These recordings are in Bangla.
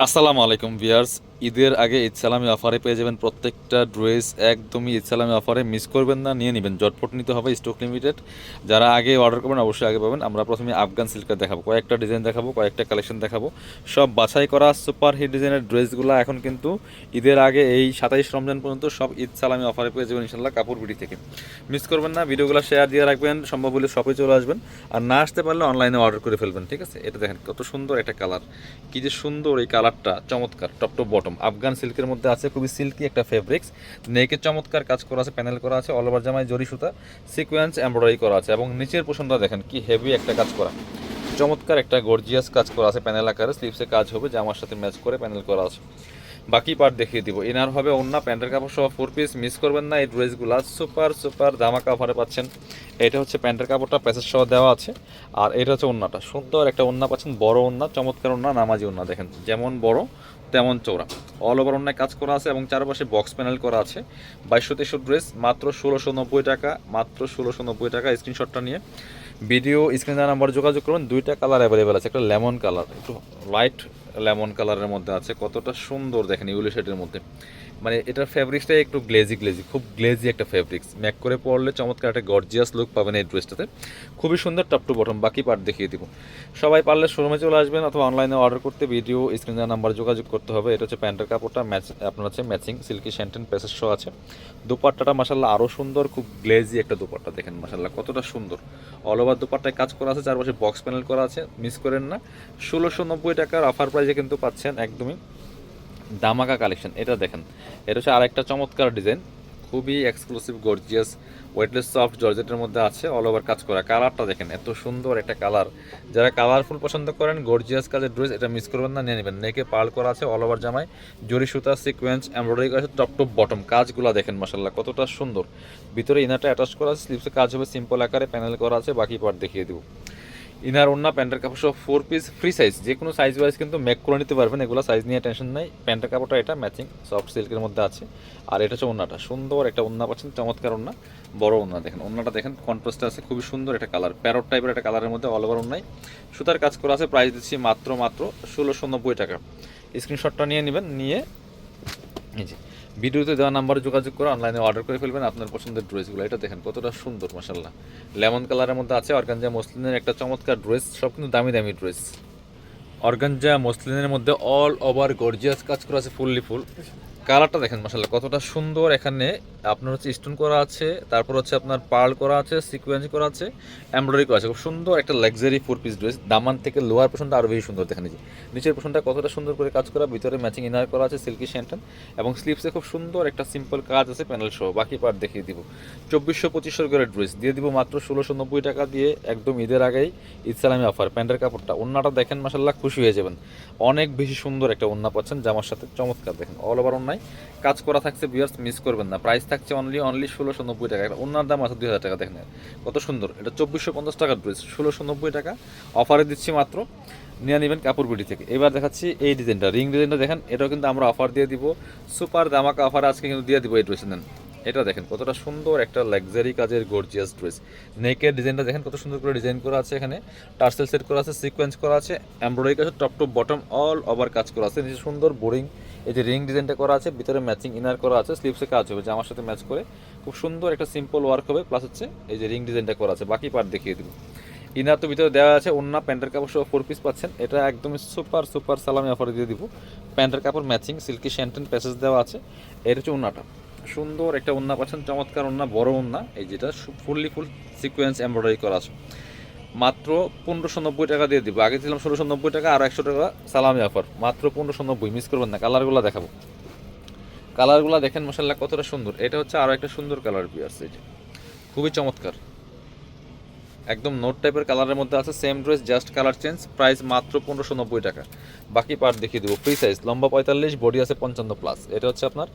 আসসালামু আলাইকুম ভিউয়ার্স। ঈদের আগে ঈদ সালামি অফারে পেয়ে যাবেন প্রত্যেকটা ড্রেস একদমই ঈদ সালামি অফারে, মিস করবেন না, নিয়ে নেবেন, জটপট নিতে হবে, স্টক লিমিটেড। যারা আগে অর্ডার করবেন অবশ্যই আগে পাবেন। আমরা প্রথমে আফগান সিল্কের দেখাবো, কয়েকটা ডিজাইন দেখাবো, কয়েকটা কালেকশন দেখাবো। সব বাছাই করা সুপার হিট ডিজাইনের ড্রেসগুলো এখন কিন্তু ঈদের আগে এই 27 রমজান পর্যন্ত সব ঈদ সালামি অফারে পেয়ে যাবেন ইনশাল্লাহ কাপড় বিডি থেকে। মিস করবেন না, ভিডিওগুলো শেয়ার দিয়ে রাখবেন, সম্ভব হলে শপে চলে আসবেন। আর না আসতে পারলে অনলাইনে অর্ডার করে ফেলবেন, ঠিক আছে? এটা দেখেন কত সুন্দর একটা কালার, কি যে সুন্দর এই কালারটা, চমৎকার। টপ টু বটম আফগান সিল্কের মধ্যে আছে, খুবই সিল্কি একটা ফেব্রিক্স। নেকে চমৎকার কাজ করা আছে, প্যানেল করা আছে, অল ওভার জামায় জরি সুতা সিকোয়েন্স এমব্রয়ডারি করা আছে, এবং নিচের পোর্শনটা দেখেন কি হেভি একটা কাজ করা, চমৎকার একটা গর্জিয়াস কাজ করা আছে প্যানেল আকারে। স্লিভসে কাজ হবে, জামার সাথে ম্যাচ করে প্যানেল করা আছে। বাকি পার্ট দেখিয়ে দিব। ইনার হবে ওন্না, প্যান্টের কাপড় সহ 4 পিস। মিস করবেন না, এই ড্রেসগুলো সুপার সুপার ধামাকা অফারে পাচ্ছেন। এটা হচ্ছে প্যান্টের কাপড়টা, প্যাসেজ সহ দেওয়া আছে। আর এটা হচ্ছে ওন্নাটা, সুন্দর একটা ওন্না পাচ্ছেন, বড় ওন্না, চমৎকার ওন্না, নামাজি ওন্না, দেখেন যেমন বড় তেমন চৌড়া, অল ওভার ওন্নায় কাজ করা আছে এবং চারপাশে বক্স প্যানেল করা আছে। 2200 ড্রেস মাত্র 1690 টাকা, মাত্র 1690 টাকা। স্ক্রিনশটটা নিয়ে ভিডিও স্ক্রিনে নাম্বার যোগাযোগ করবেন। দুইটা কালার অ্যাভেলেবেল আছে, একটা লেমন কালার, একটু লাইট লেমন কালারের মধ্যে আছে, কতটা সুন্দর দেখেন ইউলি শেডের মধ্যে। মানে এটার ফ্যাব্রিক্সটাই একটু গ্লেজি গ্লেজি, খুব গ্লেজি একটা ফ্যাব্রিক্স, ম্যাক করে পরলে চমৎকার একটা গর্জিয়াস লুক পাবেন এই ড্রেসটাতে। খুবই সুন্দর টপ টু বটম। বাকি পার্ট দেখিয়ে দিব। সবাই পারলে শোরুমে চলে আসবেন অথবা অনলাইনে অর্ডার করতে ভিডিও স্ক্রিনে নাম্বার যোগাযোগ করতে হবে। এটা হচ্ছে প্যান্টের কাপড়টা, ম্যাচ আপনার হচ্ছে ম্যাচিং সিল্কি শ্যান্টেন প্যাসেজ শো আছে। দুপাট্টাটা মাসাল্লাহ আরও সুন্দর, খুব গ্লেজি একটা দুপাট্টা, দেখেন মাসাল্লাহ কতটা সুন্দর। অল ওভার দুপাট্টায় কাজ করা আছে, চারপাশে বক্স প্যানেল করা আছে, মিস করেন না। 1690 টাকার অফার প্রাইসে কিন্তু পাচ্ছেন একদমই দামাকা কালেকশন। এটা দেখেন, এটা হচ্ছে আরেকটা চমৎকার ডিজাইন, খুবই এক্সক্লুসিভ গর্জিয়াস ওয়েটলেস সফট জর্জেটের মধ্যে আছে, অল ওভার কাজ করা। কালারটা দেখেন এত সুন্দর একটা কালার, যারা কালারফুল পছন্দ করেন গর্জিয়াস কাজের ড্রেস এটা মিস করবেন না, নিয়ে নেবেন। নেকে পার্ল করা আছে, অল ওভার জামায় জরি সুতা সিকোয়েন্স এমব্রয়ডারি করা আছে, টপ টু বটম কাজগুলো দেখেন মাসাল্লাহ কতটা সুন্দর। ভিতরে ইনারটা অ্যাটাচ করা আছে, স্লিভসে কাজ হবে সিম্পল আকারে, প্যানেল করা আছে। বাকি পার্ট দেখিয়ে দিব। ইনার ওন্না প্যান্টের কাপড় সহ 4 পিস ফ্রি সাইজ, যে কোনো সাইজ ওয়াইজ কিন্তু মেক করে নিতে পারবেন, এগুলো সাইজ নিয়ে টেনশন নাই। প্যান্টের কাপড়টা এটা ম্যাচিং সফট সিল্কের মধ্যে আছে। আর এটা হচ্ছে ওন্নাটা, সুন্দর একটা ওন্না পাচ্ছেন, চমৎকার ওন্না, বড় ওন্না, দেখেন ওন্নাটা দেখেন কন্ট্রাস্ট আছে, খুবই সুন্দর একটা কালার, প্যারট টাইপের একটা কালারের মধ্যে অল ওভার ওন্নায় সুতার কাজ করা আছে। প্রাইস দিচ্ছি মাত্র 1690 টাকা। স্ক্রিনশটটা নিয়ে নেবেন, নিয়ে এই যে ভিডিওতে দেওয়া নাম্বারে যোগাযোগ করে অনলাইনে অর্ডার করে ফেলবেন আপনার পছন্দের ড্রেসগুলো। এটা দেখেন কতটা সুন্দর মাসাল্লাহ, লেমন কালারের মধ্যে আছে। অর্গানজা মসলিনের একটা চমৎকার ড্রেস, সব কিন্তু দামি দামি ড্রেস। অর্গানজা মসলিনের মধ্যে অল ওভার গর্জিয়াস কাজ করা আছে, ফুললি ফুল। কালারটা দেখেন মাসাল্লাহ কতটা সুন্দর। এখানে আপনার হচ্ছে স্টোন করা আছে, তারপর হচ্ছে আপনার পার্ল করা আছে, সিকোয়েন্স করা আছে, এমব্রয়ডারি করা আছে। খুব সুন্দর একটা লাক্সারি 4 পিস ড্রেস। দামান থেকে লোয়ার পোর্শনটা আরও বেশি সুন্দর, দেখেন যে নিচের পোর্শনটা কতটা সুন্দর করে কাজ করা, ভিতরে ম্যাচিং ইনার করা আছে সিল্কি শ্যান্টন, এবং স্লিভসে খুব সুন্দর একটা সিম্পল কাজ আছে প্যানেল সহ। বাকি পার্ট দেখিয়ে দিব। 2400-2500 করে ড্রেস দিয়ে দিব মাত্র 1690 টাকা দিয়ে, একদম ঈদের আগেই ঈদ সালামি অফার। প্যান্টের কাপড়টা, ওন্নাটা দেখেন মাসাল্লাহ খুশি হয়ে যাবেন, অনেক বেশি সুন্দর একটা ওন্না পাচ্ছেন জামার সাথে, চমৎকার দেখেন অল ওভার ওন্নায় কাজ করা থাকছে। ভিউয়ার্স মিস করবেন না, প্রাইস থাকছে অনলি 1690 টাকা। ওনার দাম আছে 2000 টাকা, দেখেন কত সুন্দর। এটা 2450 টাকার ড্রেস, 1690 টাকা অফারে দিচ্ছি মাত্র, নিয়ে নেবেন কাপড় বিডি থেকে। এবার দেখাচ্ছি এই ডিজাইনটা, রিং ডিজাইনটা দেখেন, এটাও কিন্তু আমরা অফার দিয়ে দিব, সুপার দামাকা অফার আজকে কিন্তু দিয়ে দিব এই ড্রেস। নেন, এটা দেখেন কতটা সুন্দর একটা লাক্সারি কাজের গর্জিয়াস ড্রেস। নেকের ডিজাইনটা দেখেন কত সুন্দর করে ডিজাইন করা আছে, এখানে টার্সেল সেট করা আছে, সিকোয়েন্স করা আছে, এমব্রয়ডারি কাজ, top to bottom all over কাজ করা আছে। নিচে সুন্দর বোরিং এই যে রিং ডিজাইনটা করা আছে, ভিতরে ম্যাচিং ইনার করা আছে, স্লিভসে কাজ হবে জামার সাথে ম্যাচ করে, খুব সুন্দর একটা সিম্পল ওয়ার্ক হবে। প্লাস হচ্ছে এই যে রিং ডিজাইনটা করা আছে। বাকি পার্ট দেখিয়ে দিব। ইনার তো ভিতরে দেওয়া আছে, ওন্না প্যান্টের কাপড় সহ 4 পিস পাচ্ছেন। এটা একদমই সুপার সুপার সালামি অফারে দিয়ে দিব। প্যান্টের কাপড় ম্যাচিং সিল্কি শ্যান্টেন প্যাসেজ দেওয়া আছে। এটা হচ্ছে ওন্নাটা, সুন্দর একটা ওন্না পাচ্ছেন, চমৎকার ওন্না, বড় ওন্না, এই যেটা ফুললি ফুল সিকোয়েন্স এমব্রয়ডারি করা আছে। মাত্র 1590 টাকা দিয়ে দিব। আগে ছিলাম 1690 টাকা, আর 100 টাকা সালামি অফার, মাত্র 1590। মিস করবেন না। কালারগুলো দেখাবো, কালারগুলো দেখেন মাসাল্লাহ কতটা সুন্দর। এটা হচ্ছে আরও একটা সুন্দর কালার আছে, এটা খুবই চমৎকার, একদম নোট টাইপের কালারের মধ্যে আছে। Same dress, just colour change. Price মাত্র 1590 টাকা। বাকি পার্ট দেখিয়ে দেবো। ফ্রি সাইজ, লম্বা 45, বডি আছে 55+। এটা হচ্ছে আপনার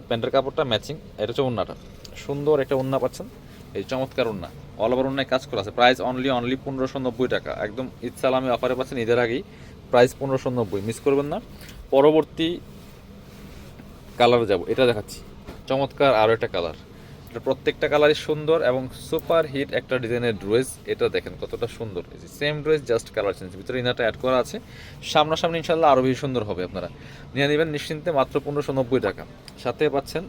প্যান্টের কাপড়টা ম্যাচিং। এটা হচ্ছে ওন্নাটা, সুন্দর একটা ওন্না পাচ্ছেন, এই চমৎকার ওন্না, অল ওভার ওন্নায় কাজ করা আছে। প্রাইস অনলি 1590 টাকা। একদম ঈদ সালামি অফারে পাচ্ছেন ঈদের আগেই, প্রাইস 1590। মিস করবেন না। পরবর্তী কালারে যাব, এটা দেখাচ্ছি, চমৎকার আরও একটা কালার, এটা প্রত্যেকটা কালারই সুন্দর এবং সুপার হিট একটা ডিজাইনের ড্রেস। এটা দেখেন কতটা সুন্দর, same dress just colour change, ভিতরে ইনারটা অ্যাড করা আছে। সামনাসামনি ইনশাল্লাহ আরও বেশি সুন্দর হবে। আপনারা নিয়ে নেবেন নিশ্চিন্তে মাত্র 1590 টাকা। সাথে পাচ্ছেন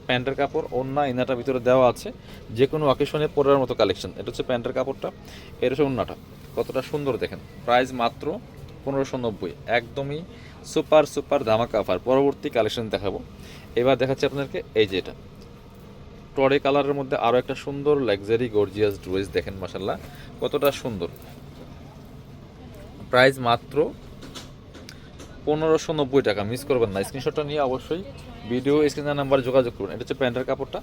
প্যান্টের কাপড়, ওড়না, ইনারটা ভিতরে দেওয়া আছে, যে কোনো অকেশনে পরার মতো কালেকশন। এটা হচ্ছে প্যান্টের কাপড়টা, এটা হচ্ছে ওড়নাটা, কতটা সুন্দর দেখেন। প্রাইস মাত্র 1590, একদমই সুপার সুপার ধামাকা অফার। পরবর্তী কালেকশন দেখাবো। এবার দেখাচ্ছি আপনাদেরকে এই যে এটা টরে কালারের মধ্যে আরও একটা সুন্দর লাক্সারি গর্জিয়াস ড্রেস। দেখেন মাশাল্লাহ কতটা সুন্দর। প্রাইস মাত্র 1590 টাকা। মিস করবেন না, স্ক্রিনশটটা নিয়ে অবশ্যই ভিডিও স্ক্রিনের নাম্বারে যোগাযোগ করুন। এটা হচ্ছে প্যান্টের কাপড়টা,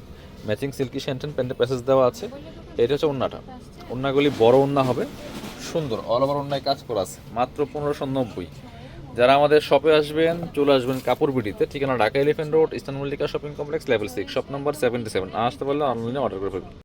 ম্যাচিং সিল্কি শ্যান্টেন প্যান্টের প্যাসেজ দেওয়া আছে। এটা হচ্ছে ওড়নাটা, ওড়নাগুলি বড় ওড়না হবে, সুন্দর অল ওভার ওড়নায় কাজ করা আছে। মাত্র 1590। যারা আমাদের শপে আসবেন চলে আসবেন কাপড় বিডিতে, ঠিকানা Dhaka elephant road, eastern Mallika shopping complex, level 6, shop number 77। আসতে পারলে অনলাইনে অর্ডার করে ফেলবেন।